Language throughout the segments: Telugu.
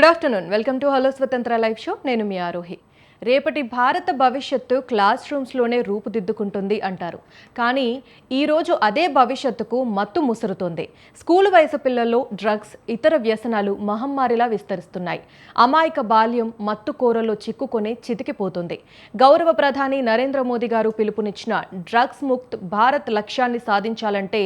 Good afternoon. Welcome to hello Swatantra live show. నేను మీ ఆరోహి. రేపటి భారత భవిష్యత్తు క్లాస్ రూమ్స్లోనే రూపుదిద్దుకుంటుంది అంటారు. కానీ ఈరోజు అదే భవిష్యత్తుకు మత్తు ముసురుతోంది. స్కూల్ వయసు పిల్లల్లో డ్రగ్స్, ఇతర వ్యసనాలు మహమ్మారిలా విస్తరిస్తున్నాయి. అమాయక బాల్యం మత్తు కోరలో చిక్కుకొని చితికిపోతుంది. గౌరవ ప్రధాని నరేంద్ర మోదీ గారు పిలుపునిచ్చిన డ్రగ్స్ ముక్త్ భారత్ లక్ష్యాన్ని సాధించాలంటే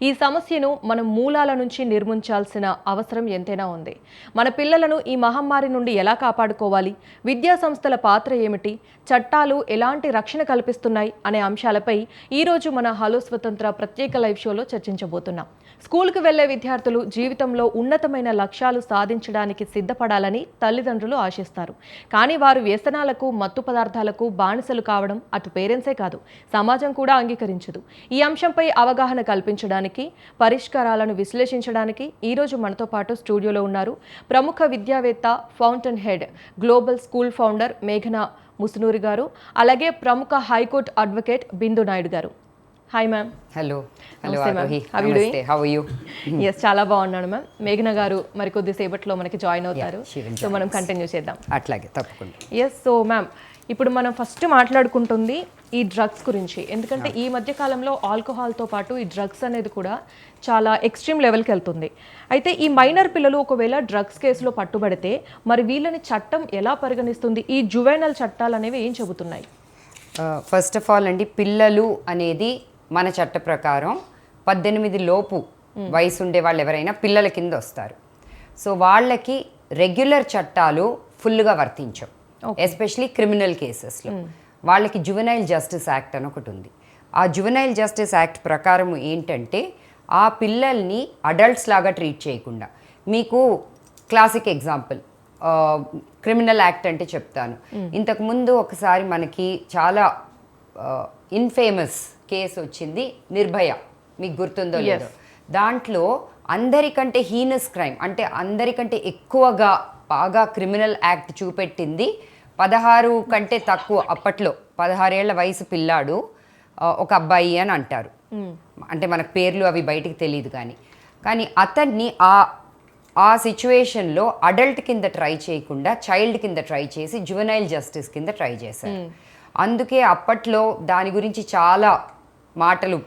ఈ సమస్యను మనం మూలాల నుంచి నిర్మించాల్సిన అవసరం ఎంతైనా ఉంది. మన పిల్లలను ఈ మహమ్మారి నుండి ఎలా కాపాడుకోవాలి, విద్యా సంస్థల పాత్ర ఏమిటి, చట్టాలు ఎలాంటి రక్షణ కల్పిస్తున్నాయి అనే అంశాలపై ఈరోజు మన హలో స్వతంత్ర ప్రత్యేక లైవ్ షోలో చర్చించబోతున్నాం. స్కూల్కి వెళ్లే విద్యార్థులు జీవితంలో ఉన్నతమైన లక్ష్యాలు సాధించడానికి సిద్ధపడాలని తల్లిదండ్రులు ఆశిస్తారు. కానీ వారు వ్యసనాలకు, మత్తు పదార్థాలకు బానిసలు కావడం అటు పేరెంట్సే కాదు, సమాజం కూడా అంగీకరించదు. ఈ అంశంపై అవగాహన కల్పించడానికి, పరిష్కారాలను విశ్లేషించడానికి ఈరోజు మనతో పాటు స్టూడియోలో ఉన్నారు ప్రముఖ విద్యావేత్త, fountain head, global school founder మేఘనా ముసునూరి గారు, అలాగే ప్రముఖ హైకోర్టు అడ్వకేట్ బిందు నాయుడు గారు. Hi ma'am. హలో. ఎస్, చాలా బాగున్నాను మ్యామ్. మేఘనా గారు మరి కొద్దిసేపట్లో మనకి జాయిన్ అవుతారు. సో మనం కంటిన్యూ చేద్దాం. అట్లాగే, తప్పకుండా. ఎస్. సో మ్యామ్, ఇప్పుడు మనం ఫస్ట్ మాట్లాడుకుంటుంది ఈ డ్రగ్స్ గురించి. ఎందుకంటే ఈ మధ్య కాలంలో ఆల్కహాల్తో పాటు ఈ డ్రగ్స్ అనేది కూడా చాలా ఎక్స్ట్రీమ్ లెవెల్కి వెళ్తుంది. అయితే ఈ మైనర్ పిల్లలు ఒకవేళ డ్రగ్స్ కేసులో పట్టుబడితే మరి వీళ్ళని చట్టం ఎలా పరిగణిస్తుంది? ఈ జువైనల్ చట్టాలు అనేవి ఏం చెబుతున్నాయి? ఫస్ట్ ఆఫ్ ఆల్ అండి, పిల్లలు అనేది మన చట్ట ప్రకారం 18 లోపు వయసు ఉండే వాళ్ళు ఎవరైనా పిల్లల కింద వస్తారు. సో వాళ్ళకి రెగ్యులర్ చట్టాలు ఫుల్గా వర్తించవు. ఎస్పెషలీ క్రిమినల్ కేసెస్లో వాళ్ళకి జువెనైల్ జస్టిస్ యాక్ట్ అని ఒకటి ఉంది. ఆ జువెనైల్ జస్టిస్ యాక్ట్ ప్రకారం ఏంటంటే ఆ పిల్లల్ని అడల్ట్స్ లాగా ట్రీట్ చేయకుండా, మీకు క్లాసిక్ ఎగ్జాంపుల్ క్రిమినల్ యాక్ట్ అంటే చెప్తాను. ఇంతకుముందు ఒకసారి మనకి చాలా ఇన్ఫేమస్ కేసు వచ్చింది, నిర్భయ, మీకు గుర్తుందో లేదో. దాంట్లో అందరికంటే హీనస్ క్రైమ్ అంటే అందరికంటే ఎక్కువగా బాగా క్రిమినల్ యాక్ట్ చూపెట్టింది 16 కంటే తక్కువ, అప్పట్లో 16 ఏళ్ల వయసు పిల్లాడు, ఒక అబ్బాయి అని అంటారు. అంటే మనకు పేర్లు అవి బయటికి తెలియదు. కానీ అతన్ని ఆ సిచ్యువేషన్లో అడల్ట్ కింద ట్రై చేయకుండా చైల్డ్ కింద ట్రై చేసి జువెనైల్ జస్టిస్ కింద ట్రై చేశారు. అందుకే అప్పట్లో దాని గురించి చాలా మాటలు,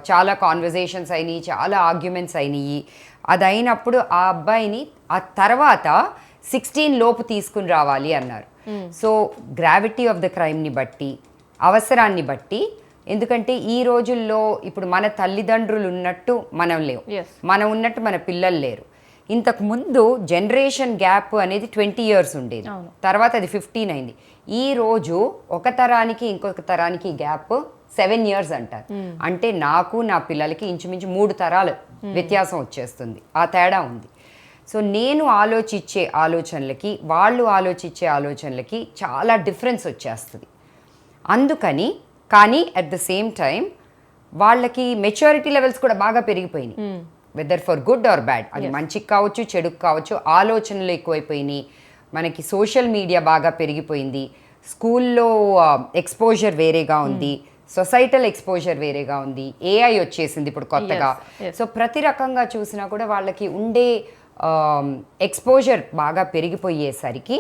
చాలా కాన్వర్జేషన్స్ అయినాయి, చాలా ఆర్గ్యుమెంట్స్ అయినాయి. అది అయినప్పుడు ఆ అబ్బాయిని ఆ తర్వాత 16 లోపు తీసుకుని రావాలి అన్నారు. సో గ్రావిటీ ఆఫ్ ద క్రైమ్ని బట్టి, అవసరాన్ని బట్టి, ఎందుకంటే ఈ రోజుల్లో ఇప్పుడు మన తల్లిదండ్రులు ఉన్నట్టు మనం లేవు, మనం ఉన్నట్టు మన పిల్లలు లేరు. ఇంతకు ముందు జనరేషన్ గ్యాప్ అనేది 20 years ఉండేది, తర్వాత అది 15 అయింది. ఈ రోజు ఒక తరానికి ఇంకొక తరానికి గ్యాప్ 7 years అంటారు. అంటే నాకు నా పిల్లలకి ఇంచుమించు 3 తరాలు వ్యత్యాసం వచ్చేస్తుంది, ఆ తేడా ఉంది. సో నేను ఆలోచించే ఆలోచనలకి, వాళ్ళు ఆలోచించే ఆలోచనలకి చాలా డిఫరెన్స్ వచ్చేస్తుంది. అందుకని కానీ అట్ ద సేమ్ టైం వాళ్ళకి మెచ్యూరిటీ లెవెల్స్ కూడా బాగా పెరిగిపోయినాయి, whether for good or bad. అది మంచికి కావచ్చు, చెడుకు కావచ్చు. ఆలోచనలు ఎక్కువైపోయినాయి, మనకి సోషల్ మీడియా బాగా పెరిగిపోయింది, స్కూల్లో ఎక్స్పోజర్ వేరేగా ఉంది, సొసైటల్ ఎక్స్పోజర్ వేరేగా ఉంది, ఏఐ వచ్చేసింది ఇప్పుడు కొత్తగా. సో ప్రతి రకంగా చూసినా కూడా వాళ్ళకి ఉండే ఎక్స్పోజర్ బాగా పెరిగిపోయేసరికి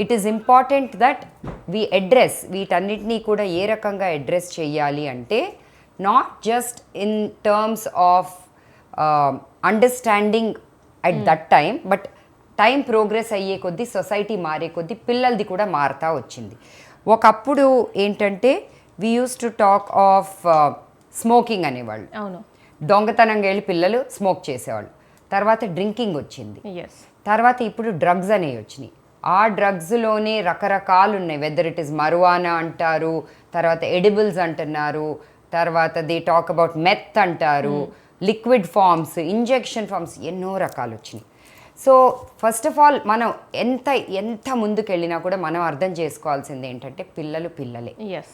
it is important that we address వీటన్నిటినీ కూడా ఏ రకంగా అడ్రెస్ చేయాలి అంటే, not just in terms of understanding at that time, but time progress అయ్యే కొద్దీ, సొసైటీ మారే కొద్దీ పిల్లలది కూడా మారుతూ వచ్చింది. ఒకప్పుడు ఏంటంటే we use to talk of smoking అనేవాళ్ళు. దొంగతనంగా వెళ్ళి పిల్లలు స్మోక్ చేసేవాళ్ళు. తర్వాత డ్రింకింగ్ వచ్చింది, తర్వాత ఇప్పుడు డ్రగ్స్ అనేవి వచ్చినాయి. ఆ డ్రగ్స్లోనే రకరకాలు ఉన్నాయి, వెదర్ ఇట్ ఈస్ మరువానా అంటారు, తర్వాత ఎడిబుల్స్ అంటున్నారు, తర్వాత దే టాక్ అబౌట్ మెత్ అంటారు, లిక్విడ్ ఫార్మ్స్, ఇంజెక్షన్ ఫార్మ్స్, ఎన్నో రకాలు వచ్చినాయి. సో ఫస్ట్ ఆఫ్ ఆల్ మనం ఎంత ముందుకెళ్ళినా కూడా మనం అర్థం చేసుకోవాల్సింది ఏంటంటే పిల్లలే,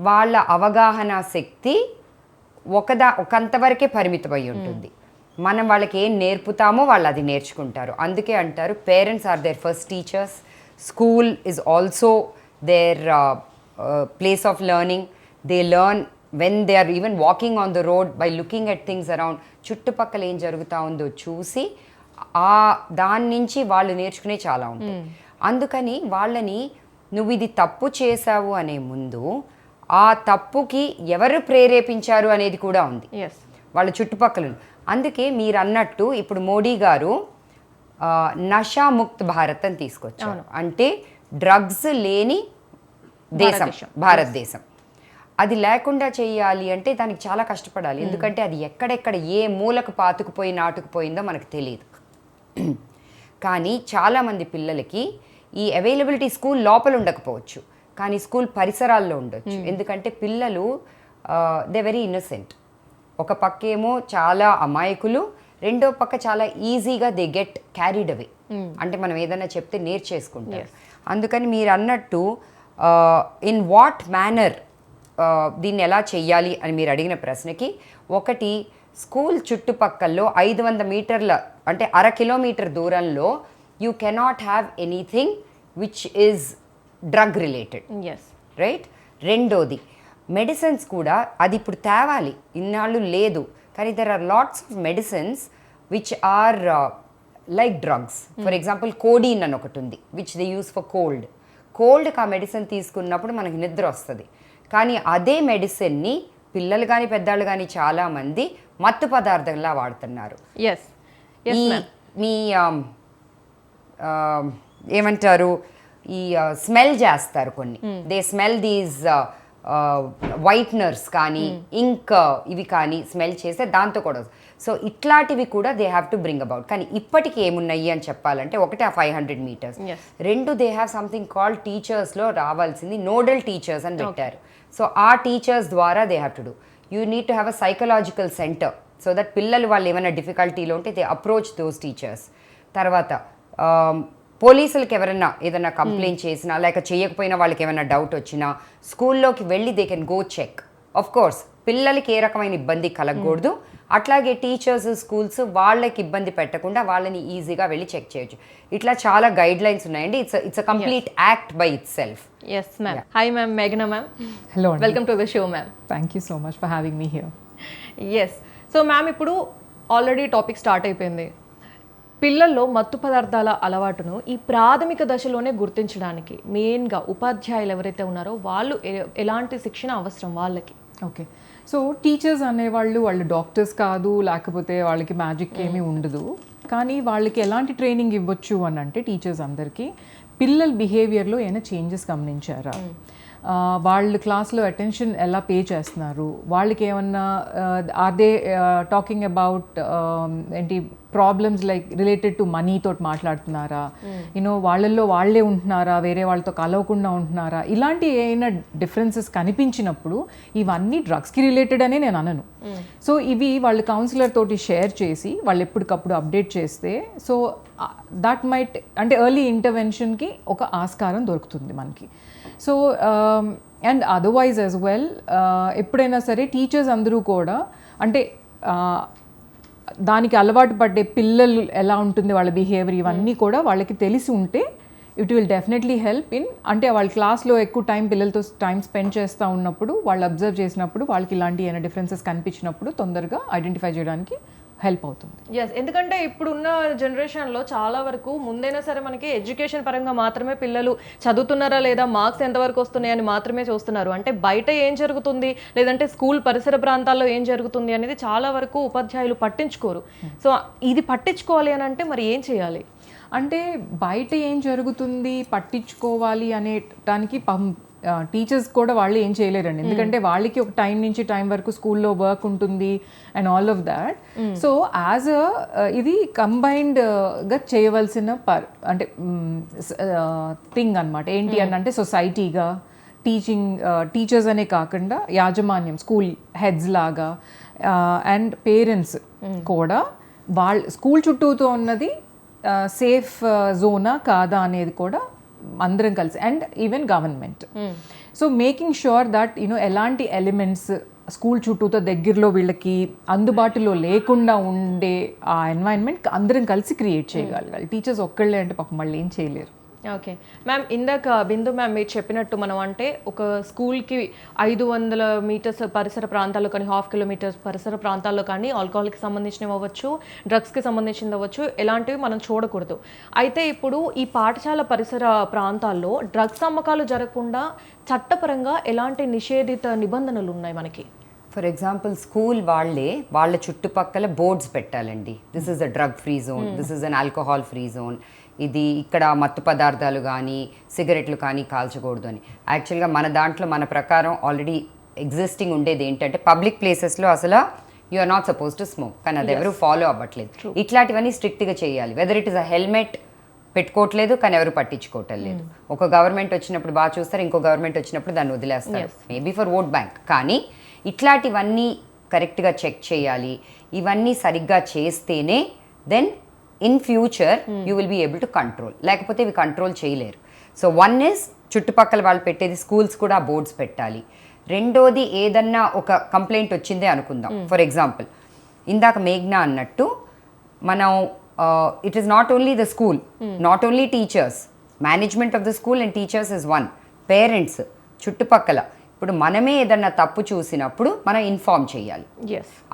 వాళ్ళ అవగాహన శక్తి ఒకంతవరకే పరిమితమై ఉంటుంది. మనం వాళ్ళకి ఏం నేర్పుతామో వాళ్ళు అది నేర్చుకుంటారు. అందుకే అంటారు parents are their first teachers, school is also their place of learning. They learn when they are even walking on the road by looking at things around. చుట్టుపక్కల ఏం జరుగుతూ ఉందో చూసి దాని నుంచి వాళ్ళు నేర్చుకునే చాలా ఉంటాయి. అందుకని వాళ్ళని నువ్వు ఇది తప్పు చేసావు అనే ముందు ఆ తప్పుకి ఎవరు ప్రేరేపించారు అనేది కూడా ఉంది, వాళ్ళ చుట్టుపక్కల. అందుకే మీరు అన్నట్టు ఇప్పుడు మోడీ గారు నషా ముక్త్ భారత్ అని తీసుకొచ్చారు. అంటే డ్రగ్స్ లేని దేశం భారతదేశం. అది లేకుండా చేయాలి అంటే దానికి చాలా కష్టపడాలి. ఎందుకంటే అది ఎక్కడెక్కడ ఏ మూలకు పాతుకుపోయి నాటుకుపోయిందో మనకు తెలియదు. కానీ చాలామంది పిల్లలకి ఈ అవైలబిలిటీ స్కూల్ లోపల ఉండకపోవచ్చు, కానీ స్కూల్ పరిసరాల్లో ఉండొచ్చు. ఎందుకంటే పిల్లలు దే వెరీ ఇన్నోసెంట్. ఒక పక్కేమో చాలా అమాయకులు, రెండో పక్క చాలా ఈజీగా దే గెట్ క్యారీడ్ అవే. అంటే మనం ఏదైనా చెప్తే నేర్చేసుకుంటారు. అందుకని మీరు అన్నట్టు ఇన్ వాట్ మేనర్ దీన్ని ఎలా చెయ్యాలి అని మీరు అడిగిన ప్రశ్నకి, ఒకటి స్కూల్ చుట్టుపక్కల్లో 500 మీటర్ల అంటే 1/2 కిలోమీటర్ దూరంలో you cannot have anything which is drug related, right. రెండోది మెడిసిన్స్ కూడా అది ఇప్పుడు తేవాలి, ఇన్నాళ్ళు లేదు. కానీ there are lots of medicines which are like drugs. For example codeine అని ఒకటి ఉంది విచ్ దే యూస్ ఫర్ కోల్డ్కి ఆ మెడిసిన్ తీసుకున్నప్పుడు మనకి నిద్ర వస్తుంది. కానీ అదే మెడిసిన్ని పిల్లలు కానీ పెద్దవాళ్ళు కానీ చాలామంది మత్తు పదార్థంలా వాడుతున్నారు. మీ ఏమంటారు, ఈ స్మెల్ చేస్తారు కొన్ని, దే స్మెల్ దీస్ వైట్నర్స్ కానీ ఇంక్ ఇవి కానీ స్మెల్ చేస్తే దాంతో కూడా. సో ఇట్లాంటివి కూడా they have to bring about. కానీ ఇప్పటికి ఏమున్నాయి అని చెప్పాలంటే, ఒకటి ఆ 500 మీటర్స్, రెండు దే హ్యావ్ సంథింగ్ కాల్డ్ టీచర్స్లో రావాల్సింది నోడల్ టీచర్స్ అని పెట్టారు. సో ఆ టీచర్స్ ద్వారా they have to do. You need to have a psychological centre so that పిల్లలు వాళ్ళు ఏమైనా డిఫికల్టీలో ఉంటే దే అప్రోచ్ దోస్ టీచర్స్. తర్వాత పోలీసులకి ఎవరైనా ఏదైనా కంప్లైంట్ చేసినా లేక చేయకపోయినా వాళ్ళకి ఏమైనా డౌట్ వచ్చినా స్కూల్లోకి వెళ్ళి they can go check. Of course పిల్లలకి ఏ రకమైన ఇబ్బంది కలగకూడదు, అట్లాగే టీచర్స్ స్కూల్స్ వాళ్ళకి ఇబ్బంది పెట్టకుండా వాళ్ళని ఈజీగా వెళ్ళి చెక్ చేయొచ్చు. ఇట్లా చాలా గైడ్ లైన్స్ ఉన్నాయండి. It's a complete act by it self. Yes, ma'am. Yeah. Hi, ma'am. Meghna, ma'am. Hello. Welcome to the show, ma'am. Thank you so much for having me here. Yes. So, ma'am, ఇప్పుడు ఆల్రెడీ టాపిక్ స్టార్ట్ అయిపోయింది. పిల్లల్లో మత్తు పదార్థాల అలవాటును ఈ ప్రాథమిక దశలోనే గుర్తించడానికి మెయిన్గా ఉపాధ్యాయులు ఎవరైతే ఉన్నారో వాళ్ళు ఎలాంటి శిక్షణ అవసరం వాళ్ళకి? ఓకే, సో టీచర్స్ అనేవాళ్ళు వాళ్ళు డాక్టర్స్ కాదు, లేకపోతే వాళ్ళకి మ్యాజిక్ ఏమీ ఉండదు. కానీ వాళ్ళకి ఎలాంటి ట్రైనింగ్ ఇవ్వచ్చు అని అంటే, టీచర్స్ అందరికీ పిల్లల బిహేవియర్లో ఏమైనా చేంజెస్ గమనించారా, వాళ్ళు క్లాస్లో అటెన్షన్ ఎలా పే చేస్తున్నారు, వాళ్ళకి ఏమన్నా ఆర్ దే టాకింగ్ అబౌట్ ఏంటి problems like related to money తోటి మాట్లాడుతున్నారా, యూనో వాళ్ళల్లో వాళ్ళే ఉంటున్నారా, వేరే వాళ్ళతో కలవకుండా ఉంటున్నారా, ఇలాంటి ఏమైనా డిఫరెన్సెస్ కనిపించినప్పుడు ఇవన్నీ డ్రగ్స్కి రిలేటెడ్ అనే నేను అనను. సో ఇవి వాళ్ళు కౌన్సిలర్ తోటి షేర్ చేసి వాళ్ళు ఎప్పటికప్పుడు అప్డేట్ చేస్తే, సో దట్ మైట్ అంటే ఎర్లీ ఇంటర్వెన్షన్కి ఒక ఆస్కారం దొరుకుతుంది మనకి. So and otherwise as well ఎప్పుడైనా సరే టీచర్స్ అందరూ కూడా అంటే దానికి అలవాటు పడ్డే పిల్లలు ఎలా ఉంటుంది వాళ్ళ బిహేవియర్ ఇవన్నీ కూడా వాళ్ళకి తెలిసి ఉంటే it will definitely help in, అంటే వాళ్ళ క్లాస్లో ఎక్కువ టైం పిల్లలతో టైం స్పెండ్ చేస్తూ ఉన్నప్పుడు వాళ్ళు అబ్జర్వ్ చేసినప్పుడు వాళ్ళకి ఇలాంటి ఏమైనా డిఫరెన్సెస్ కనిపించినప్పుడు తొందరగా ఐడెంటిఫై చేయడానికి హెల్ప్ అవుతుంది. ఎస్, ఎందుకంటే ఇప్పుడున్న జనరేషన్లో చాలా వరకు ముందైనా సరే మనకి ఎడ్యుకేషన్ పరంగా మాత్రమే పిల్లలు చదువుతున్నారా లేదా, మార్క్స్ ఎంతవరకు వస్తున్నాయి అని మాత్రమే చూస్తున్నారు. అంటే బయట ఏం జరుగుతుంది లేదంటే స్కూల్ పరిసర ప్రాంతాల్లో ఏం జరుగుతుంది అనేది చాలా వరకు ఉపాధ్యాయులు పట్టించుకోరు. సో ఇది పట్టించుకోవాలి అని అంటే మరి ఏం చేయాలి? అంటే బయట ఏం జరుగుతుంది పట్టించుకోవాలి అనేటానికి టీచర్స్ కూడా వాళ్ళు ఏం చేయలేరండి, ఎందుకంటే వాళ్ళకి ఒక టైం నుంచి టైం వరకు స్కూల్లో వర్క్ ఉంటుంది and all of that. So as ఇది కంబైన్డ్గా చేయవలసిన అంటే థింగ్ అనమాట. ఏంటి అని అంటే సొసైటీగా టీచర్స్ అనే కాకుండా యాజమాన్యం స్కూల్ హెడ్స్ లాగా అండ్ పేరెంట్స్ కూడా వాళ్ళ స్కూల్ చుట్టూతో ఉన్నది సేఫ్ జోనా కాదా అనేది కూడా అందరం కలిసి and even government. So making sure that you know ఎలాంటి ఎలిమెంట్స్ స్కూల్ చుట్టూతో దగ్గరలో వీళ్ళకి అందుబాటులో లేకుండా ఉండే ఆ ఎన్వైరన్మెంట్ అందరం కలిసి క్రియేట్ చేయగలగాలి. టీచర్స్ ఒక్కళ్ళే అంటే పాపం వాళ్ళు ఏం చేయలేరు. ఓకే మ్యామ్, ఇందాక బిందు మ్యామ్ మీరు చెప్పినట్టు మనం అంటే ఒక స్కూల్కి 500 మీటర్స్ పరిసర ప్రాంతాల్లో కానీ, హాఫ్ కిలోమీటర్స్ పరిసర ప్రాంతాల్లో కానీ ఆల్కహాల్కి సంబంధించినవి అవ్వచ్చు, డ్రగ్స్కి సంబంధించినవి అవ్వచ్చు, ఎలాంటివి మనం చూడకూడదు. అయితే ఇప్పుడు ఈ పాఠశాల పరిసర ప్రాంతాల్లో డ్రగ్స్ అమ్మకాలు జరగకుండా చట్టపరంగా ఎలాంటి నిషేధిత నిబంధనలు ఉన్నాయి మనకి? ఫర్ ఎగ్జాంపుల్ స్కూల్ వాళ్ళ చుట్టుపక్కల బోర్డ్స్ పెట్టాలండి. This is a drug free zone, this is an alcohol free zone, ఇది ఇక్కడ మత్తు పదార్థాలు కానీ సిగరెట్లు కానీ కాల్చకూడదు అని. యాక్చువల్గా మన దాంట్లో మన ప్రకారం ఆల్రెడీ ఎగ్జిస్టింగ్ ఉండేది ఏంటంటే పబ్లిక్ ప్లేసెస్లో అసలు you are not suppose to smoke, కానీ అది ఎవరు ఫాలో అవ్వట్లేదు. ఇట్లాంటివన్నీ స్ట్రిక్ట్గా చేయాలి. Whether it is a helmet పెట్టుకోవట్లేదు, కానీ ఎవరు పట్టించుకోవటం లేదు. ఒక గవర్నమెంట్ వచ్చినప్పుడు బాగా చూస్తారు, ఇంకో గవర్నమెంట్ వచ్చినప్పుడు దాన్ని వదిలేస్తారు, మేబీ ఫర్ ఓట్ బ్యాంక్. కానీ ఇట్లాంటివన్నీ కరెక్ట్గా చెక్ చేయాలి. ఇవన్నీ సరిగ్గా చేస్తేనే then in future you will be able to control, లేకపోతే ఇవి కంట్రోల్ చేయలేరు. సో వన్ ఇస్ చుట్టుపక్కల వాళ్ళు పెట్టేది, స్కూల్స్ కూడా బోర్డ్స్ పెట్టాలి. రెండోది, ఏదన్నా ఒక కంప్లైంట్ వచ్చిందే అనుకుందాం, ఫర్ ఎగ్జాంపుల్ ఇందాక మేఘ్నా అన్నట్టు మనం it is not only the school, not only teachers, management of the school and teachers is one, parents చుట్టుపక్కల. ఇప్పుడు మనమే ఏదన్నా తప్పు చూసినప్పుడు మనం ఇన్ఫార్మ్ చేయాలి.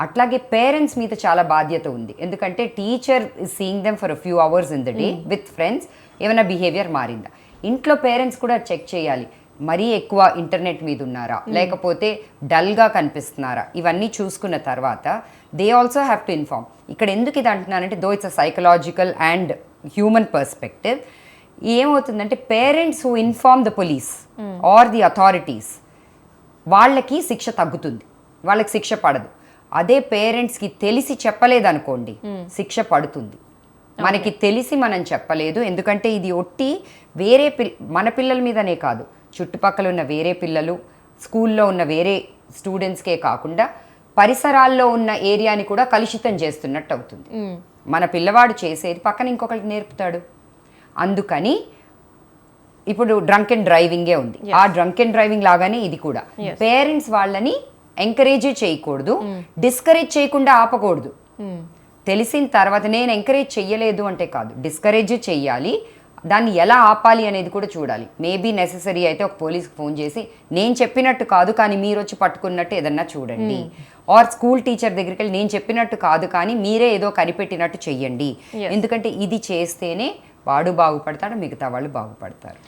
అట్లాగే పేరెంట్స్ మీద చాలా బాధ్యత ఉంది, ఎందుకంటే teacher is seeing them for a few hours in the day with friends, ఏమైనా బిహేవియర్ మారిందా. ఇంట్లో పేరెంట్స్ కూడా చెక్ చేయాలి, మరీ ఎక్కువ ఇంటర్నెట్ మీద ఉన్నారా, లేకపోతే డల్గా కనిపిస్తున్నారా, ఇవన్నీ చూసుకున్న తర్వాత they also have to inform. ఇక్కడ ఎందుకు ఇది అంటున్నానంటే, though it's a psychological and human perspective. ఏమవుతుందంటే parents who inform the police or the authorities, వాళ్ళకి శిక్ష తగ్గుతుంది, వాళ్ళకి శిక్ష పడదు. అదే పేరెంట్స్కి తెలిసి చెప్పలేదనుకోండి, శిక్ష పడుతుంది. మనకి తెలిసి మనం చెప్పలేదు, ఎందుకంటే ఇది ఒట్టి వేరే మన పిల్లల మీదనే కాదు, చుట్టుపక్కల ఉన్న వేరే పిల్లలు, స్కూల్లో ఉన్న వేరే స్టూడెంట్స్కే కాకుండా పరిసరాల్లో ఉన్న ఏరియాని కూడా కలుషితం చేస్తున్నట్టు అవుతుంది. మన పిల్లవాడు చేసేది పక్కన ఇంకొకరికి నేర్పుతాడు. అందుకని ఇప్పుడు డ్రంక్ అండ్ డ్రైవింగే ఉంది, ఆ డ్రంక్ అండ్ డ్రైవింగ్ లాగానే ఇది కూడా. పేరెంట్స్ వాళ్ళని ఎంకరేజ్ చేయకూడదు, డిస్కరేజ్ చేయకుండా ఆపకూడదు. తెలిసిన తర్వాత నేను ఎంకరేజ్ చెయ్యలేదు అంటే కాదు, డిస్కరేజ్ చెయ్యాలి. దాన్ని ఎలా ఆపాలి అనేది కూడా చూడాలి. మేబీ నెససరీ అయితే ఒక పోలీస్కి ఫోన్ చేసి, నేను చెప్పినట్టు కాదు కానీ మీరు వచ్చి పట్టుకున్నట్టు ఏదన్నా చూడండి, ఆర్ స్కూల్ టీచర్ దగ్గరికి వెళ్ళి, నేను చెప్పినట్టు కాదు కానీ మీరే ఏదో కనిపెట్టినట్టు చెయ్యండి. ఎందుకంటే ఇది చేస్తేనే వాడు బాగుపడతాడు, మిగతా వాళ్ళు బాగుపడతారు.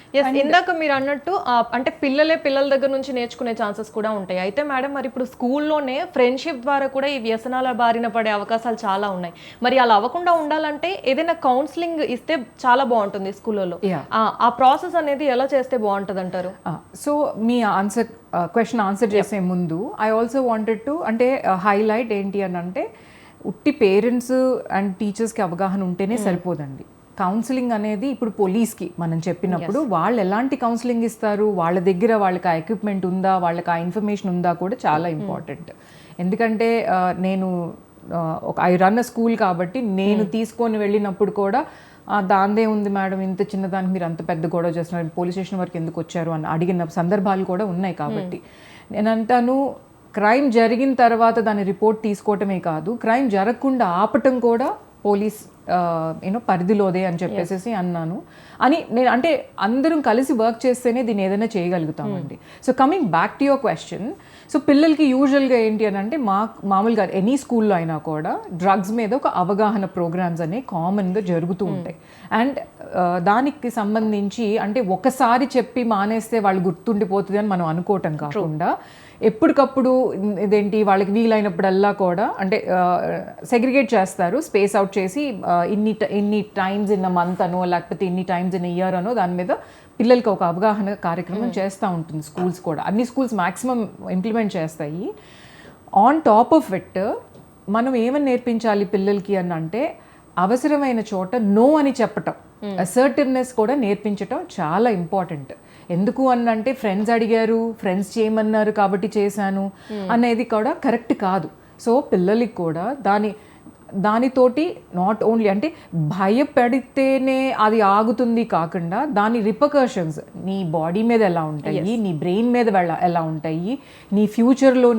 ఇందాక మీరు అన్నట్టు అంటే పిల్లల దగ్గర నుంచి నేర్చుకునే ఛాన్సెస్ కూడా ఉంటాయి. అయితే మేడం, మరి ఇప్పుడు స్కూల్లోనే ఫ్రెండ్షిప్ ద్వారా కూడా ఈ వ్యసనాల బారిన పడే అవకాశాలు చాలా ఉన్నాయి. మరి అలా అవ్వకుండా ఉండాలంటే ఏదైనా కౌన్సిలింగ్ ఇస్తే చాలా బాగుంటుంది స్కూళ్ళలో. ఆ ప్రాసెస్ అనేది ఎలా చేస్తే బాగుంటుంది అంటారు? సో మీ క్వశ్చన్ ఆన్సర్ చేసే ముందు ఐ ఆల్సో వాంటెడ్ టు అంటే హైలైట్ ఏంటి అని అంటే, ఉట్టి పేరెంట్స్ అండ్ టీచర్స్కి అవగాహన ఉంటేనే సరిపోదండి. కౌన్సిలింగ్ అనేది ఇప్పుడు పోలీస్కి మనం చెప్పినప్పుడు వాళ్ళు ఎలాంటి కౌన్సిలింగ్ ఇస్తారు, వాళ్ళ దగ్గర వాళ్ళకి ఆ ఎక్విప్మెంట్ ఉందా, వాళ్ళకి ఆ ఇన్ఫర్మేషన్ ఉందా కూడా చాలా ఇంపార్టెంట్. ఎందుకంటే నేను ఐ రన్ అ స్కూల్ కాబట్టి నేను తీసుకొని వెళ్ళినప్పుడు కూడా దాందే ఉంది మేడం, ఇంత చిన్నదానికి మీరు అంత పెద్ద గొడవ చేస్తున్నారు, పోలీస్ స్టేషన్ వరకు ఎందుకు వచ్చారు అని అడిగిన సందర్భాలు కూడా ఉన్నాయి. కాబట్టి నేను అంటాను, క్రైమ్ జరిగిన తర్వాత దాని రిపోర్ట్ తీసుకోవటమే కాదు, క్రైమ్ జరగకుండా ఆపటం కూడా పోలీస్ పరిధిలోదే అని చెప్పేసి అన్నాను. అని నేను అంటే అందరం కలిసి వర్క్ చేస్తేనే దీన్ని ఏదైనా చేయగలుగుతామండి. So coming back to your question, so పిల్లలకి యూజువల్గా ఏంటి అని అంటే, మామూలుగా ఎనీ స్కూల్లో అయినా కూడా డ్రగ్స్ మీద ఒక అవగాహన ప్రోగ్రామ్స్ అనేవి కామన్గా జరుగుతూ ఉంటాయి. అండ్ దానికి సంబంధించి అంటే ఒకసారి చెప్పి మానేస్తే వాళ్ళు గుర్తుండిపోతుంది అని మనం అనుకోవటం కాకుండా, ఎప్పటికప్పుడు ఇదేంటి వాళ్ళకి వీలైనప్పుడల్లా కూడా అంటే సెగ్రిగేట్ చేస్తారు, స్పేస్ అవుట్ చేసి ఇన్ని టైమ్స్ ఇన్ అ మంత్ అనో లేకపోతే ఇన్ని టైమ్స్ ఇన్ ఇయర్ అనో దాని మీద పిల్లలకి ఒక అవగాహన కార్యక్రమం చేస్తూ ఉంటుంది స్కూల్స్ కూడా. అన్ని స్కూల్స్ మ్యాక్సిమం ఇంప్లిమెంట్ చేస్తాయి. ఆన్ టాప్ ఆఫ్ ఇట్ మనం ఏమని నేర్పించాలి పిల్లలకి అని అంటే, అవసరమైన చోట నో అని చెప్పటం, అసర్టివ్నెస్ కూడా నేర్పించటం చాలా ఇంపార్టెంట్. ఎందుకు అనంటే ఫ్రెండ్స్ అడిగారు, ఫ్రెండ్స్ చేయమన్నారు కాబట్టి చేశాను అనేది కూడా కరెక్ట్ కాదు. సో పిల్లలకి కూడా దానితోటి నాట్ ఓన్లీ అంటే భయపడితేనే అది ఆగుతుంది కాకుండా, దాని రిపర్కషన్స్ నీ బాడీ మీద ఎలా ఉంటాయి, నీ బ్రెయిన్ మీద ఎలా ఉంటాయి, నీ ఫ్యూచర్లో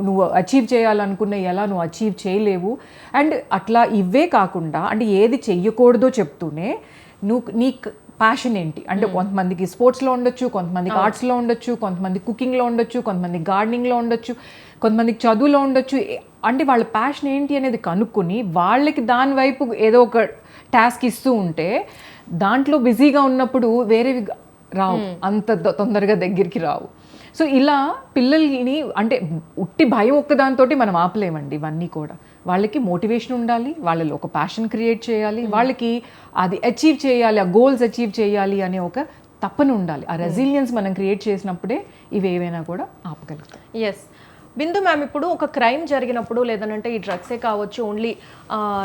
నువ్వు అచీవ్ చేయాలనుకున్న ఎలా నువ్వు అచీవ్ చేయలేవు. అండ్ అట్లా ఇవే కాకుండా అంటే ఏది చెయ్యకూడదో చెప్తూనే నీ ప్యాషన్ ఏంటి అంటే కొంతమందికి స్పోర్ట్స్లో ఉండొచ్చు, కొంతమందికి ఆర్ట్స్లో ఉండొచ్చు, కొంతమంది కుకింగ్లో ఉండొచ్చు, కొంతమంది గార్డెనింగ్లో ఉండొచ్చు, కొంతమందికి చదువులో ఉండొచ్చు. అంటే వాళ్ళ ప్యాషన్ ఏంటి అనేది కనుక్కొని వాళ్ళకి దాని వైపు ఏదో ఒక టాస్క్ ఇస్తూ ఉంటే దాంట్లో బిజీగా ఉన్నప్పుడు వేరేవి రావు, అంత తొందరగా దగ్గరికి రావు. సో ఇలా పిల్లల్ని అంటే ఉట్టి భయం ఒక్కదాంతో మనం ఆపలేమండి. ఇవన్నీ కూడా వాళ్ళకి మోటివేషన్ ఉండాలి, వాళ్ళలో ఒక ప్యాషన్ క్రియేట్ చేయాలి, వాళ్ళకి అది అచీవ్ చేయాలి, ఆ గోల్స్ అచీవ్ చేయాలి అనే ఒక తపన ఉండాలి. ఆ రెసిలియన్స్ మనం క్రియేట్ చేసినప్పుడే ఇవి ఏవైనా కూడా ఆపగలుగుతాం. ఎస్ బిందు మ్యామ్, ఇప్పుడు ఒక క్రైమ్ జరిగినప్పుడు లేదంటే ఈ డ్రగ్సే కావచ్చు, ఓన్లీ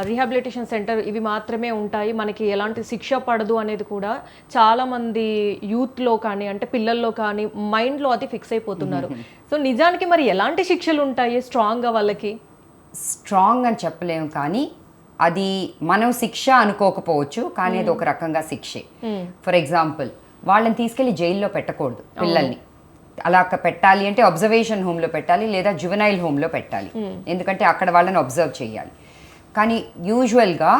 రీహాబిలిటేషన్ సెంటర్ ఇవి మాత్రమే ఉంటాయి, మనకి ఎలాంటి శిక్ష పడదు అనేది కూడా చాలామంది యూత్లో కానీ అంటే పిల్లల్లో కానీ మైండ్లో అది ఫిక్స్ అయిపోతున్నారు. సో నిజానికి మరి ఎలాంటి శిక్షలు ఉంటాయి స్ట్రాంగ్గా వాళ్ళకి? స్ట్రాంగ్ అని చెప్పలేము, కానీ అది మనం శిక్ష అనుకోకపోవచ్చు, కానీ అది ఒక రకంగా శిక్షే. ఫర్ ఎగ్జాంపుల్, వాళ్ళని తీసుకెళ్ళి జైల్లో పెట్టకూడదు పిల్లల్ని. అలా పెట్టాలి అంటే అబ్జర్వేషన్ హోమ్లో పెట్టాలి, లేదా జువెనైల్ హోమ్లో పెట్టాలి, ఎందుకంటే అక్కడ వాళ్ళని అబ్జర్వ్ చేయాలి. కానీ యూజువల్గా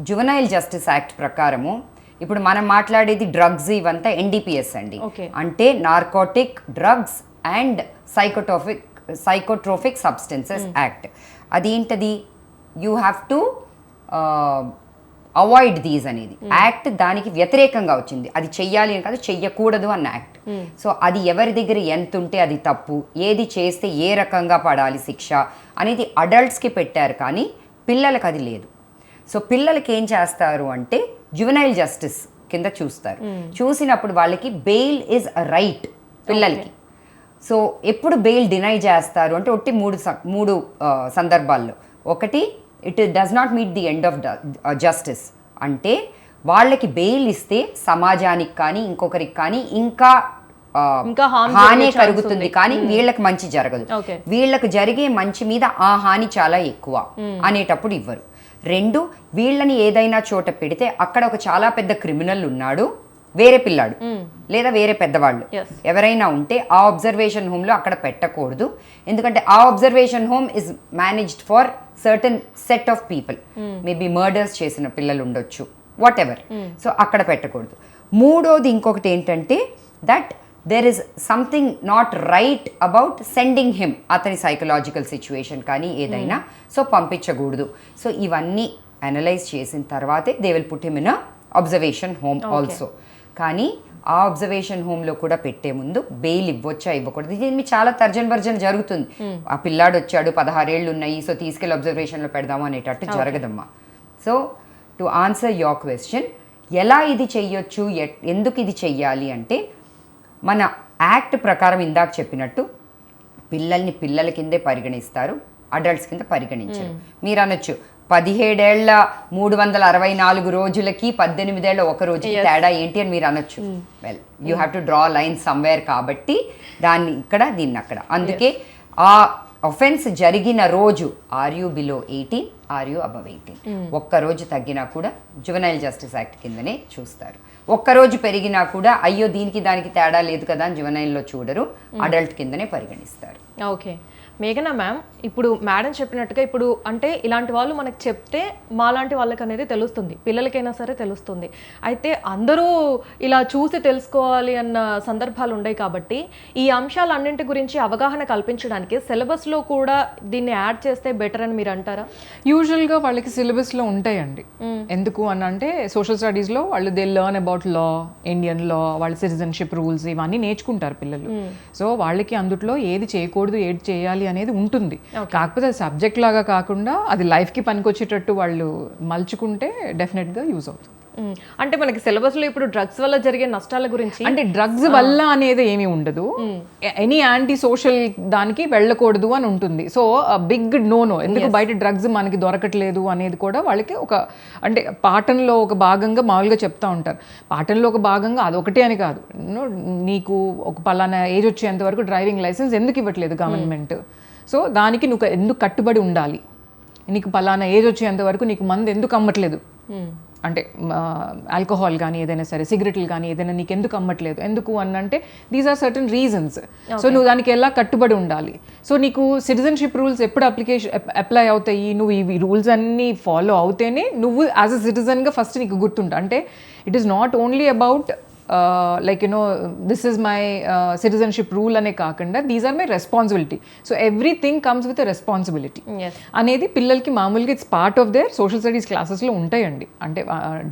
జువెనైల్ జస్టిస్ యాక్ట్ ప్రకారము ఇప్పుడు మనం మాట్లాడేది డ్రగ్స్ ఇవంతా NDPS అండి. అంటే narcotic drugs and psychotropic substances act. అదేంటది, you have to avoid these అనేది యాక్ట్ దానికి వ్యతిరేకంగా వచ్చింది. అది చెయ్యాలి అని కాదు, చెయ్యకూడదు అన్న యాక్ట్. సో అది ఎవరి దగ్గర ఎంత ఉంటే అది తప్పు, ఏది చేస్తే ఏ రకంగా పడాలి శిక్ష అనేది అడల్ట్స్కి పెట్టారు, కానీ పిల్లలకు అది లేదు. సో పిల్లలకి ఏం చేస్తారు అంటే జువెనైల్ జస్టిస్ కింద చూస్తారు. చూసినప్పుడు వాళ్ళకి బెయిల్ ఈజ్ అ రైట్ పిల్లలకి. సో ఎప్పుడు బెయిల్ డినై చేస్తారు అంటే ఒట్టి మూడు సందర్భాల్లో. ఒకటి, it does not meet the end of justice, అంటే వాళ్ళకి బెయిల్ ఇస్తే సమాజానికి కానీ ఇంకొకరికి కానీ ఇంకా హాని కలుగుతుంది, కానీ వీళ్ళకి మంచి జరగదు. వీళ్ళకి జరిగే మంచి మీద ఆ హాని చాలా ఎక్కువ అనేటప్పుడు ఇవ్వరు. రెండు, వీళ్ళని ఏదైనా చోట పెడితే అక్కడ ఒక చాలా పెద్ద క్రిమినల్ ఉన్నాడు, వేరే పిల్లాడు లేదా వేరే పెద్దవాళ్ళు ఎవరైనా ఉంటే ఆ అబ్జర్వేషన్ హోమ్లో అక్కడ పెట్టకూడదు. ఎందుకంటే ఆ observation home is managed for certain set of people, maybe murders చేసిన పిల్లలు ఉండొచ్చు, వాట్ ఎవర్. సో అక్కడ పెట్టకూడదు. మూడోది ఇంకొకటి ఏంటంటే that there is something not write about sending him, అతని సైకలాజికల్ సిచ్యువేషన్ కానీ ఏదైనా, సో పంపించకూడదు. సో ఇవన్నీ అనలైజ్ చేసిన తర్వాతే they will put him in observation home also. కానీ ఆ అబ్జర్వేషన్ హోమ్లో కూడా పెట్టే ముందు బెయిల్ ఇవ్వచ్చా ఇవ్వకూడదు, ఇది మీ చాలా తర్జన భర్జన జరుగుతుంది. ఆ పిల్లాడు వచ్చాడు, 16 ఏళ్ళు ఉన్నాయి, సో తీసుకెళ్ళి అబ్జర్వేషన్లో పెడదాము అనేటట్టు జరగదమ్మా. So to answer your question, ఎలా ఇది చెయ్యొచ్చు, ఎందుకు ఇది చెయ్యాలి అంటే, మన యాక్ట్ ప్రకారం ఇందాక చెప్పినట్టు పిల్లల్ని పిల్లల కిందే పరిగణిస్తారు, అడల్ట్స్ కింద పరిగణించరు. మీరు అనొచ్చు 17 ఏళ్ల 364 రోజులకి 18 ఏళ్ల ఒక రోజుకి తేడా ఏంటి అని మీరు అనొచ్చు. Well, you have to draw line somewhere, కాబట్టి దాన్ని ఇక్కడ దీన్ని అక్కడ. అందుకే ఆ ఒఫెన్స్ జరిగిన రోజు are you below 18, are you above 18, ఒక్కరోజు తగ్గినా కూడా జువెనైల్ జస్టిస్ యాక్ట్ కిందనే చూస్తారు. ఒక్కరోజు పెరిగినా కూడా అయ్యో దీనికి దానికి తేడా లేదు కదా అని జువెనైల్లో చూడరు, అడల్ట్ కిందనే పరిగణిస్తారు. ఓకే మేఘనా మ్యామ్, ఇప్పుడు మేడం చెప్పినట్టుగా ఇప్పుడు అంటే ఇలాంటి వాళ్ళు మనకు చెప్తే మాలాంటి వాళ్ళకి అనేది తెలుస్తుంది, పిల్లలకైనా సరే తెలుస్తుంది. అయితే అందరూ ఇలా చూసి తెలుసుకోవాలి అన్న సందర్భాలు ఉన్నాయి, కాబట్టి ఈ అంశాలన్నింటి గురించి అవగాహన కల్పించడానికి సిలబస్లో కూడా దీన్ని యాడ్ చేస్తే బెటర్ అని మీరు అంటారా? యూజువల్గా వాళ్ళకి సిలబస్లో ఉంటాయండి. ఎందుకు అని అంటే సోషల్ స్టడీస్లో వాళ్ళు they learn about law, Indian లా, వాళ్ళ సిటిజన్షిప్ రూల్స్ ఇవన్నీ నేర్చుకుంటారు పిల్లలు. సో వాళ్ళకి అందుట్లో ఏది చేయకూడదు, ఏది చేయాలి అనేది ఉంటుంది. కాకపోతే అది సబ్జెక్ట్ లాగా కాకుండా అది లైఫ్కి పనికొచ్చేటట్టు వాళ్ళు మలుచుకుంటే డెఫినెట్గా యూజ్ అవుతుంది. అంటే మనకి సిలబస్లో ఇప్పుడు డ్రగ్స్ వల్ల జరిగే నష్టాల గురించి, అంటే డ్రగ్స్ వల్ల అనేది ఏమీ ఉండదు, ఎనీ యాంటీ సోషల్ దానికి వెళ్ళకూడదు అని ఉంటుంది. సో బిగ్ నో, ఎందుకు బయట డ్రగ్స్ మనకి దొరకట్లేదు అనేది కూడా వాళ్ళకి ఒక అంటే పాఠంలో ఒక భాగంగా మామూలుగా చెప్తా ఉంటారు. పాఠంలో ఒక భాగంగా అదొకటే అని కాదు, నీకు ఒక పలానా ఏజ్ వచ్చేంత వరకు డ్రైవింగ్ లైసెన్స్ ఎందుకు ఇవ్వట్లేదు గవర్నమెంట్, సో దానికి నువ్వు ఎందుకు కట్టుబడి ఉండాలి, నీకు పలానా ఏజ్ వచ్చేంత వరకు నీకు మందు ఎందుకు అమ్మట్లేదు, అంటే ఆల్కహాల్ కానీ ఏదైనా సరే, సిగరెట్లు కానీ ఏదైనా నీకు ఎందుకు అమ్మట్లేదు, ఎందుకు అని అంటే these are certain reasons. So నువ్వు దానికి ఎలా కట్టుబడి ఉండాలి. సో నీకు సిటిజన్షిప్ రూల్స్ ఎప్పుడు అప్లై అవుతాయి, నువ్వు ఈ రూల్స్ అన్నీ ఫాలో అవుతేనే నువ్వు యాజ్ అ సిటిజన్గా ఫస్ట్ నీకు గుర్తుంటా. అంటే it is not only about like this is my citizenship rule అనే కాకుండా these are my responsibility. So everything comes with a responsibility అనేది పిల్లలకి మామూలుగా it's part of their social studies క్లాసెస్లో ఉంటాయండి. అంటే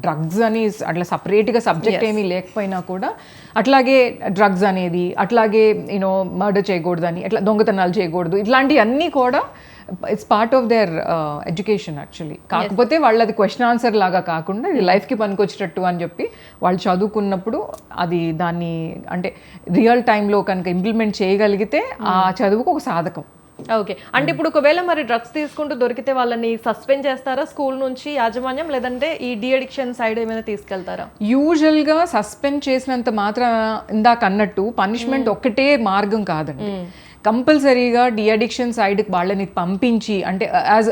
డ్రగ్స్ అని అట్లా సపరేట్గా సబ్జెక్ట్ ఏమీ లేకపోయినా కూడా అట్లాగే డ్రగ్స్ అనేది, అట్లాగే మర్డర్ చేయకూడదని, అట్లా దొంగతనాలు చేయకూడదు, ఇట్లాంటివన్నీ కూడా it's part of there education actually. కాకపోతే వాళ్ళు అది క్వశ్చన్ ఆన్సర్ లాగా కాకుండా ఇది లైఫ్కి పనికొచ్చేటట్టు అని చెప్పి వాళ్ళు చదువుకున్నప్పుడు అది దాన్ని అంటే రియల్ టైంలో కనుక ఇంప్లిమెంట్ చేయగలిగితే ఆ చదువుకు ఒక సాధకం. ఓకే, అంటే ఇప్పుడు ఒకవేళ మరి డ్రగ్స్ తీసుకుంటూ దొరికితే వాళ్ళని సస్పెండ్ చేస్తారా స్కూల్ నుంచి యాజమాన్యం, లేదంటే ఈ డి అడిక్షన్ సైడ్ ఏమైనా తీసుకెళ్తారా? యూజువల్గా సస్పెండ్ చేసినంత మాత్రం ఇందాక అన్నట్టు పనిష్మెంట్ ఒక్కటే మార్గం కాదండి. కంపల్సరీగా డి అడిక్షన్ సైడ్కి వాళ్ళని పంపించి, అంటే యాజ్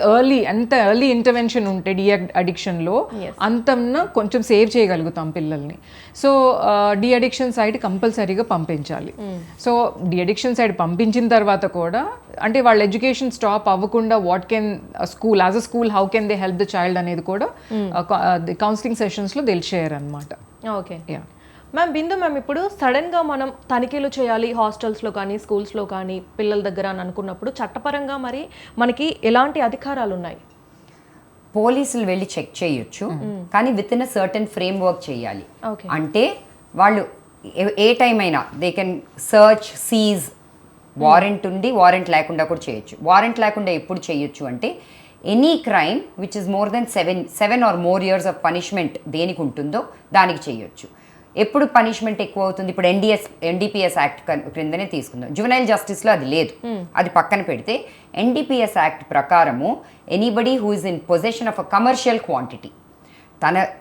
ఎంత ఎర్లీ ఇంటర్వెన్షన్ ఉంటే డి అడిక్షన్లో అంతన్నా కొంచెం సేవ్ చేయగలుగుతాం పిల్లల్ని. సో డి అడిక్షన్ సైడ్ కంపల్సరీగా పంపించాలి. సో డి అడిక్షన్ సైడ్ పంపించిన తర్వాత కూడా అంటే వాళ్ళ ఎడ్యుకేషన్ స్టాప్ అవ్వకుండా what can school as a school how can they help the child అనేది కూడా కౌన్సిలింగ్ సెషన్స్లో తెలిసేయారనమాట. ఓకే మ్యామ్, బిందు మ్యామ్, ఇప్పుడు సడన్గా మనం తనిఖీలు చేయాలి హాస్టల్స్లో కానీ స్కూల్స్లో కానీ పిల్లల దగ్గర అని అనుకున్నప్పుడు చట్టపరంగా మరి మనకి ఎలాంటి అధికారాలు ఉన్నాయి? పోలీసులు వెళ్ళి చెక్ చేయొచ్చు, కానీ with in a certain frame work చేయాలి. అంటే వాళ్ళు ఏ టైం అయినా they can search, seize, warrant ఉండి వారెంట్ లేకుండా కూడా చేయొచ్చు. వారెంట్ లేకుండా ఎప్పుడు చేయొచ్చు అంటే any crime which is more than 7 or more years of punishment దేనికి ఉంటుందో దానికి చేయొచ్చు. ఎప్పుడు పనిష్మెంట్ ఎక్కువ అవుతుంది? ఇప్పుడు NDPS యాక్ట్ క్రిందనే తీసుకుందాం. జువెనైల్ జస్టిస్లో అది లేదు, అది పక్కన పెడితే NDPS యాక్ట్ ప్రకారము anybody who is in possession of a commercial quantity,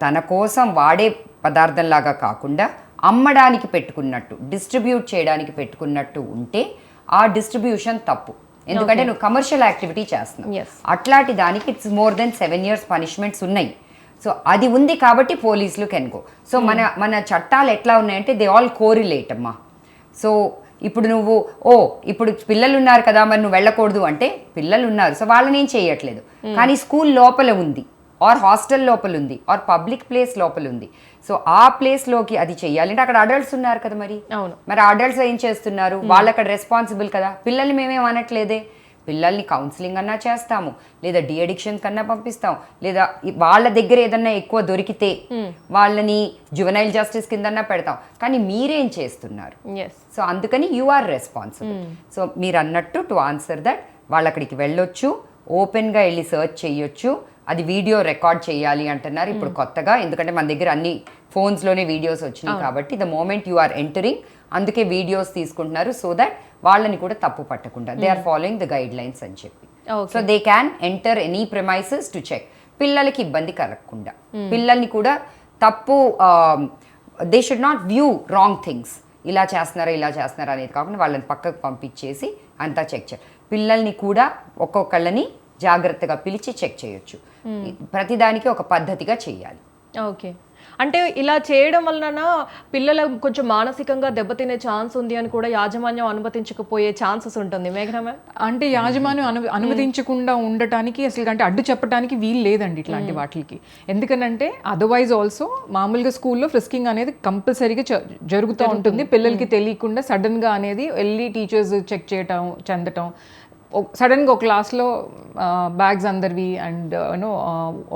తన కోసం వాడే పదార్థంలాగా కాకుండా అమ్మడానికి పెట్టుకున్నట్టు, డిస్ట్రిబ్యూట్ చేయడానికి పెట్టుకున్నట్టు ఉంటే ఆ డిస్ట్రిబ్యూషన్ తప్పు. ఎందుకంటే నువ్వు కమర్షియల్ యాక్టివిటీ చేస్తున్నావు. అట్లాంటి దానికి it's more than 7 years punishments ఉన్నాయి. సో అది ఉంది కాబట్టి పోలీసులు కెన్ గో. సో మన చట్టాలు ఎట్లా ఉన్నాయంటే దే ఆల్ కోరిలేట్ అమ్మా. సో ఇప్పుడు నువ్వు ఇప్పుడు పిల్లలు ఉన్నారు కదా మరి నువ్వు వెళ్ళకూడదు అంటే పిల్లలు ఉన్నారు, సో వాళ్ళని ఏం చేయట్లేదు. కానీ స్కూల్ లోపల ఉంది, ఆర్ హాస్టల్ లోపల ఉంది, ఆర్ పబ్లిక్ ప్లేస్ లోపల ఉంది. సో ఆ ప్లేస్లోకి అది చెయ్యాలంటే అక్కడ అడల్ట్స్ ఉన్నారు కదా, మరి అడల్ట్స్ ఏం చేస్తున్నారు? వాళ్ళు అక్కడ రెస్పాన్సిబుల్ కదా. పిల్లల్ని మేమేం అనట్లేదే. పిల్లల్ని కౌన్సిలింగ్ అన్నా చేస్తాము, లేదా డి అడిక్షన్ కన్నా పంపిస్తాం, లేదా వాళ్ళ దగ్గర ఏదన్నా ఎక్కువ దొరికితే వాళ్ళని జువెనైల్ జస్టిస్ కిందన్నా పెడతాం. కానీ మీరేం చేస్తున్నారు? సో అందుకని యు ఆర్ రెస్పాన్సిబుల్. సో మీరు అన్నట్టు టు ఆన్సర్ దట్, వాళ్ళు అక్కడికి వెళ్ళొచ్చు, ఓపెన్గా వెళ్ళి సర్చ్ చేయొచ్చు. అది వీడియో రికార్డ్ చేయాలి అంటున్నారు ఇప్పుడు కొత్తగా, ఎందుకంటే మన దగ్గర అన్ని ఫోన్స్లోనే వీడియోస్ వచ్చినాయి కాబట్టి the moment you are entering అందుకే వీడియోస్ తీసుకుంటున్నారు. సో దట్ వాళ్ళని కూడా తప్పు పట్టకుండా they are following the guidelines అని చెప్పి. So they can enter any premises to check. పిల్లలకి ఇబ్బంది కలగకుండా, పిల్లల్ని కూడా తప్పు they should not view wrong things, ఇలా చేస్తున్నారా అనేది కాకుండా వాళ్ళని పక్కకు పంపించేసి అంతా చెక్ చేయాలి. పిల్లల్ని కూడా ఒక్కొక్కళ్ళని జాగ్రత్తగా పిలిచి చెక్ చేయొచ్చు. ప్రతిదానికి ఒక పద్ధతిగా చేయాలి. ఓకే, అంటే ఇలా చేయడం వలన పిల్లలు కొంచెం మానసికంగా దెబ్బతినే ఛాన్స్ ఉంది అని కూడా యాజమాన్యం అనుమతించకపోయే ఛాన్సెస్ ఉంటుంది మేఘనా మ్యామ్? అంటే యాజమాన్యం అనుమతించకుండా ఉండటానికి అసలు అంటే అడ్డు చెప్పడానికి వీలు లేదండి ఇట్లాంటి వాటికి. ఎందుకనంటే అదర్వైజ్ ఆల్సో మామూలుగా స్కూల్లో ఫ్రిస్కింగ్ అనేది కంపల్సరీగా జరుగుతూ ఉంటుంది. పిల్లలకి తెలియకుండా సడన్గా అనేది వెళ్ళి టీచర్స్ చెక్ చెందటం, సడన్గా ఒక క్లాస్లో బ్యాగ్స్ అందరివి అండ్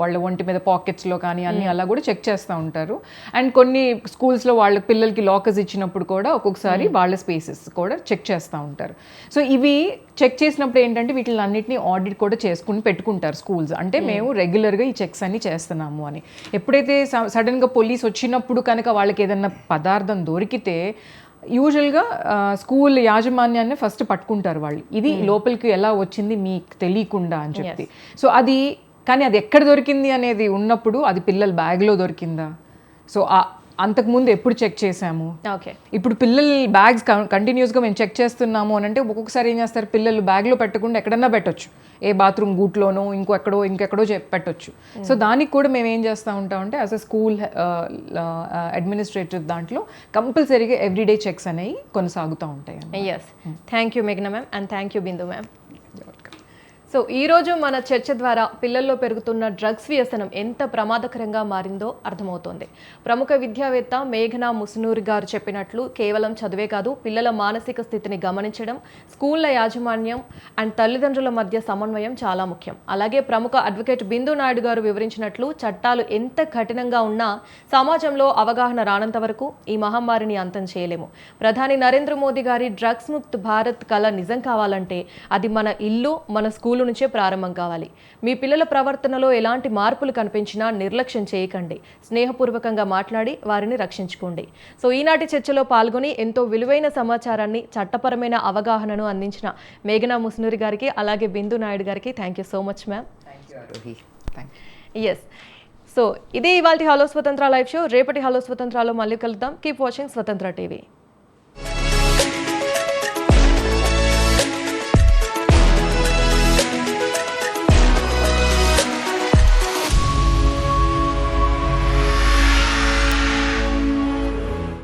వాళ్ళ ఒంటి మీద పాకెట్స్లో కానీ అన్నీ అలా కూడా చెక్ చేస్తూ ఉంటారు. అండ్ కొన్ని స్కూల్స్లో వాళ్ళ పిల్లలకి లాకర్స్ ఇచ్చినప్పుడు కూడా ఒక్కొక్కసారి వాళ్ళ స్పేసెస్ కూడా చెక్ చేస్తూ ఉంటారు. సో ఇవి చెక్ చేసినప్పుడు ఏంటంటే వీటిని అన్నింటినీ ఆడిట్ కూడా చేసుకుని పెట్టుకుంటారు స్కూల్స్. అంటే మేము రెగ్యులర్గా ఈ చెక్స్ అన్ని చేస్తున్నాము అని. ఎప్పుడైతే సడన్గా పోలీస్ వచ్చినప్పుడు కనుక వాళ్ళకి ఏదన్నా పదార్థం దొరికితే యూజువల్గా స్కూల్ యాజమాన్యాన్ని ఫస్ట్ పట్టుకుంటారు వాళ్ళు, ఇది లోపలికి ఎలా వచ్చింది మీకు తెలియకుండా అని చెప్పి. సో కానీ అది ఎక్కడ దొరికింది అనేది ఉన్నప్పుడు అది పిల్లల బ్యాగ్లో దొరికిందా, సో అంతకుముందు ఎప్పుడు చెక్ చేసాము, ఓకే. ఇప్పుడు పిల్లల బ్యాగ్స్ కంటిన్యూస్గా మేము చెక్ చేస్తున్నాము అని అంటే ఒక్కొక్కసారి ఏం చేస్తారు, పిల్లలు బ్యాగ్లో పెట్టకుండా ఎక్కడన్నా పెట్టొచ్చు, ఏ బాత్రూమ్ గూట్లోనో ఇంకెక్కడో పెట్టొచ్చు. సో దానికి కూడా మేము ఏం చేస్తూ ఉంటామంటే యాజ్ అ స్కూల్ అడ్మినిస్ట్రేటివ్ దాంట్లో కంపల్సరీగా ఎవ్రీడే చెక్స్ అనేవి కొనసాగుతూ ఉంటాయి. ఎస్, థ్యాంక్ యూ మేఘనా ma'am and thank you Bindu ma'am. So ఈరోజు మన చర్చ ద్వారా పిల్లల్లో పెరుగుతున్న డ్రగ్స్ వ్యసనం ఎంత ప్రమాదకరంగా మారిందో అర్థమవుతోంది. ప్రముఖ విద్యావేత్త మేఘనా ముసునూరి గారు చెప్పినట్లు కేవలం చదువే కాదు, పిల్లల మానసిక స్థితిని గమనించడం, స్కూళ్ల యాజమాన్యం అండ్ తల్లిదండ్రుల మధ్య సమన్వయం చాలా ముఖ్యం. అలాగే ప్రముఖ అడ్వకేట్ బిందు నాయుడు గారు వివరించినట్లు చట్టాలు ఎంత కఠినంగా ఉన్నా సమాజంలో అవగాహన రానంత వరకు ఈ మహమ్మారిని అంతం చేయలేము. ప్రధాని నరేంద్ర మోదీ గారి డ్రగ్స్ ముక్త్ భారత్ కల నిజం కావాలంటే అది మన ఇల్లు, మన స్కూలు నుంచే ప్రారంభం కావాలి. మీ పిల్లల ప్రవర్తనలో ఎలాంటి మార్పులు కనిపించినా నిర్లక్ష్యం చేయకండి. స్నేహపూర్వకంగా మాట్లాడి వారిని రక్షించుకోండి. సో ఈనాటి చర్చలో పాల్గొని ఎంతో విలువైన సమాచారాన్ని, చట్టపరమైన అవగాహనను అందించిన మేఘనా ముసునూరి గారికి అలాగే బిందు నాయుడు గారికి thank you so much ma'am. Yes, so ఇదే ఇవాల్టి హలో స్వతంత్ర లైవ్ షో. రేపటి హలో స్వతంత్రాలో మళ్ళీ కలుద్దాం. Keep watching Swatantra TV.